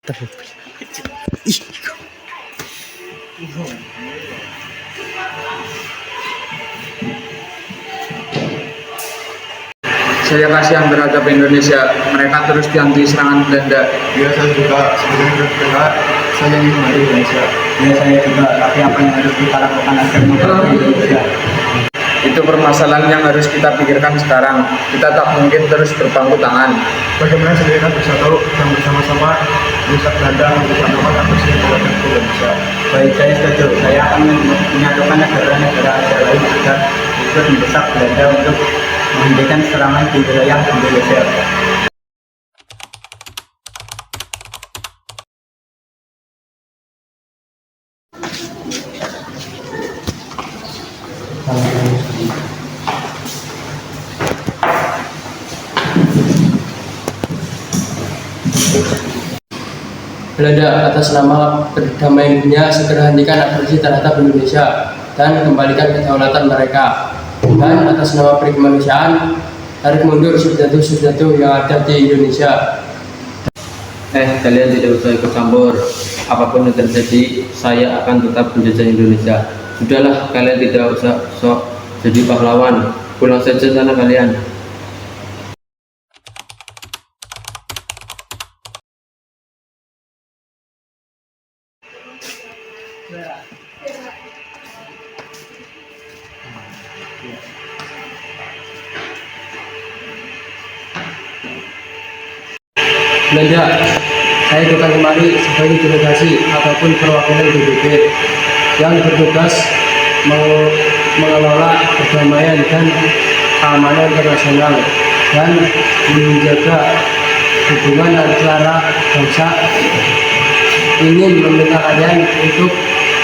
Ih, Saya kasihan terhadap Indonesia, mereka terus dianti serangan Belanda. Ya saya juga sebenarnya berat, saya ingin kembali Indonesia. ya saya juga, tapi apa yang harus kita lakukan agar membantu Indonesia? Itu permasalahan yang harus kita pikirkan sekarang. Kita tak mungkin terus berpangku tangan. Bagaimana sebenarnya bisa tahu yang bersama-sama merusak Belanda memberikan aman atas negara Indonesia. Baik, saya setuju. Saya akan menyatukan negara-negara Asia lain agar ikut mendesak Belanda untuk menghentikan serangan di wilayah Indonesia. Belanda atas nama perdamaian dunia segera hentikan agresi terhadap Indonesia dan kembalikan kedaulatan mereka. Dan atas nama perikemanusiaan, tarik mundur serdadu-serdadu yang ada di Indonesia. Kalian tidak usah ikut campur. Apapun yang terjadi, saya akan tetap menjajah Indonesia. Sudahlah, kalian tidak usah sok jadi pahlawan. Pulang saja sana kalian. Belanda, saya datang kemari sebagai delegasi ataupun perwakilan PBB yang bertugas mengelola perdamaian dan keamanan internasional dan menjaga hubungan antara bangsa. Ingin meminta kalian untuk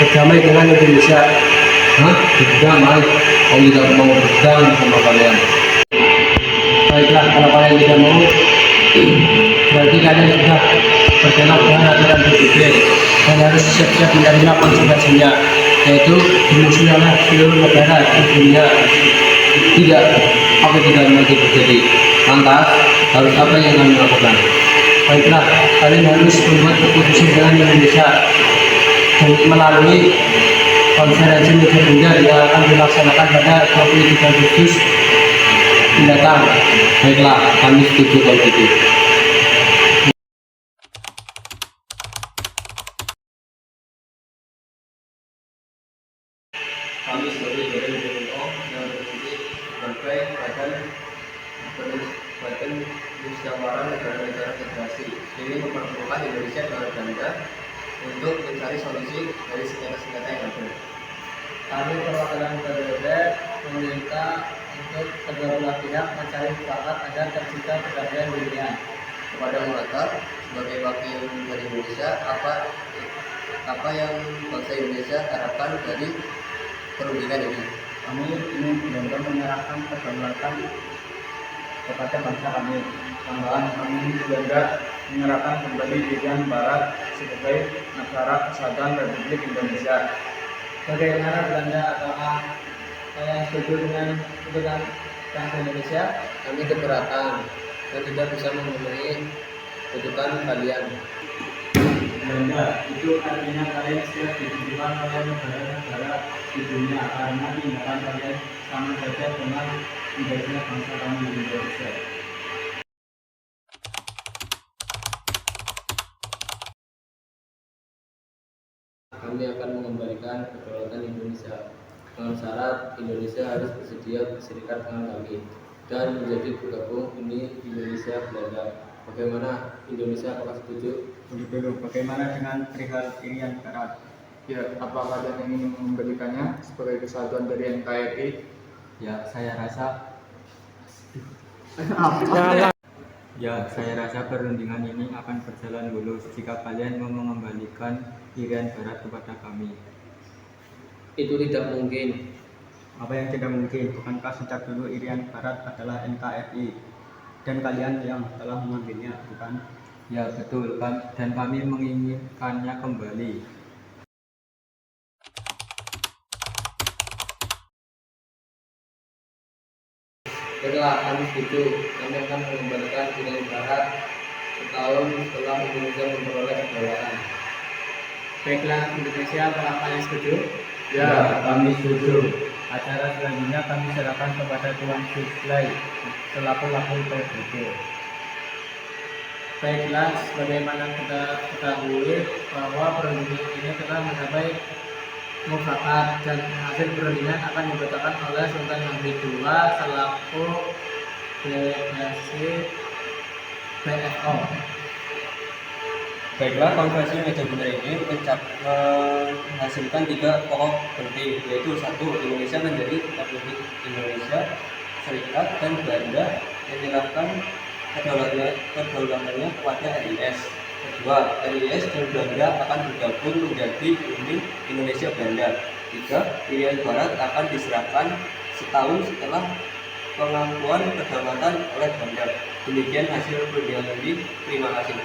berdamai dengan Indonesia. Berdamai? Aku tidak mau berdamai sama kalian. Baiklah, kalau kalian tidak mau, berarti kalian sudah berkenal dengan aturan PBB dan harus siap-siap menerima konsekuensinya, yaitu dimusuhi oleh seluruh negara di dunia. Tidak, aku tidak mau itu terjadi. Lantas, harus apa yang kami lakukan? Baiklah, kalian harus membuat keputusan dengan Indonesia dan melalui konferensi meja bundar yang akan dilaksanakan pada 23 Agustus mendatang. Baiklah, kami setuju kalau gitu. Kami sebagai badan BPO yang berfungsi sebagai badan musyawarah negara-negara federasi ini mempertemukan Indonesia dengan Belanda untuk mencari solusi dari senjata-senjata yang ada. Kami perwakilan PBB meminta untuk kedua belah pihak mencari mufakat agar tercipta perdamaian dunia. Kepada Muhammad sebagai wakil dari Indonesia, apa yang bangsa Indonesia harapkan dari perundingan ini? Kami ingin benar-benar menyerahkan kedaulatan kepada bangsa kami. Tambahan kami juga menyerahkan kembali Irian Barat sebagai negara kesatuan Republik Indonesia. Bagaimana Belanda, apakah kalian setuju dengan keputusan bangsa Indonesia? Kami keberatan dan tidak bisa memenuhi tuntutan kalian. Belanda itu artinya kalian siap ditujukan oleh negara-negara di dunia karena tindakan kalian sama saja dengan menjadinya bangsa kami di Indonesia. Kami akan mengembalikan kedaulatan Indonesia dengan syarat Indonesia harus bersedia berserikat dengan kami dan menjadi bergabung Uni Indonesia Belanda. Bagaimana Indonesia, apakah setuju? Bagaimana dengan perihal Irian Barat? Ya, apa kalian ingin memberikannya sebagai kesatuan dari NKRI? Ya, saya rasa perundingan ini akan berjalan mulus jika kalian mau mengembalikan Irian Barat kepada kami. Itu tidak mungkin. Apa yang tidak mungkin? Bukankah sejak dulu Irian Barat adalah NKRI dan kalian yang telah mengambilnya, bukan? Ya betul, dan kami menginginkannya kembali. Baiklah, kami setuju. Kami akan mengembalikan Irian Barat setahun setelah Indonesia memperoleh kedaulatan. Baiklah, Indonesia, apakah kalian setuju? Ya, kami setuju. Acara selanjutnya kami serahkan kepada Tuan Suslai selaku wakil PBB. Baiklah, sebagaimana kita ketahui bahwa perundingan ini telah mencapai mufakat dan hasil perundingan akan dibacakan oleh Sultan Hamid II selaku delegasi PFO. Baiklah, konferensi meja bundar ini menghasilkan 3 pokok penting, yaitu 1. Indonesia menjadi Republik Indonesia Serikat dan Belanda menyerahkan kedaulatannya kepada RIS. 2. RIS dan Belanda akan bergabung menjadi Uni Indonesia Belanda. 3. Irian Barat akan diserahkan setahun setelah pengakuan kedaulatan oleh Belanda. Demikian hasil perundingan ini. Terima kasih.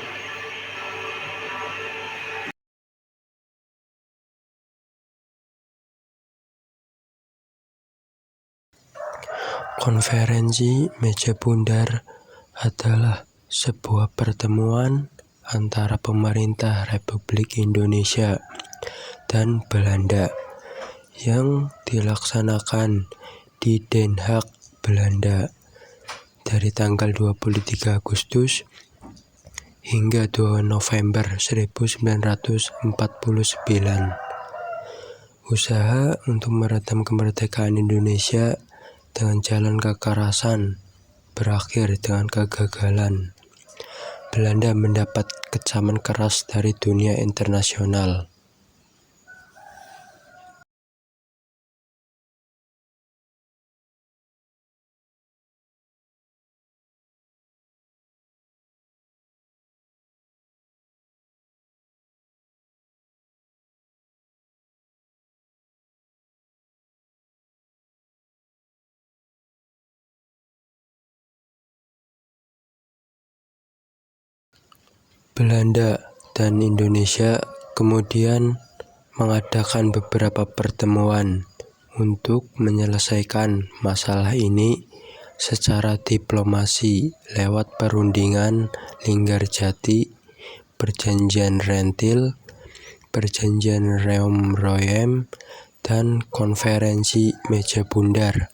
Konferensi meja bundar adalah sebuah pertemuan antara pemerintah Republik Indonesia dan Belanda yang dilaksanakan di Den Haag, Belanda dari tanggal 23 Agustus hingga 2 November 1949. Usaha untuk meredam kemerdekaan Indonesia dengan jalan kekerasan berakhir dengan kegagalan. Belanda mendapat kecaman keras dari dunia internasional. Belanda dan Indonesia kemudian mengadakan beberapa pertemuan untuk menyelesaikan masalah ini secara diplomasi lewat perundingan Linggarjati, Perjanjian Rentil, Perjanjian Reum-Royem, dan Konferensi Meja Bundar.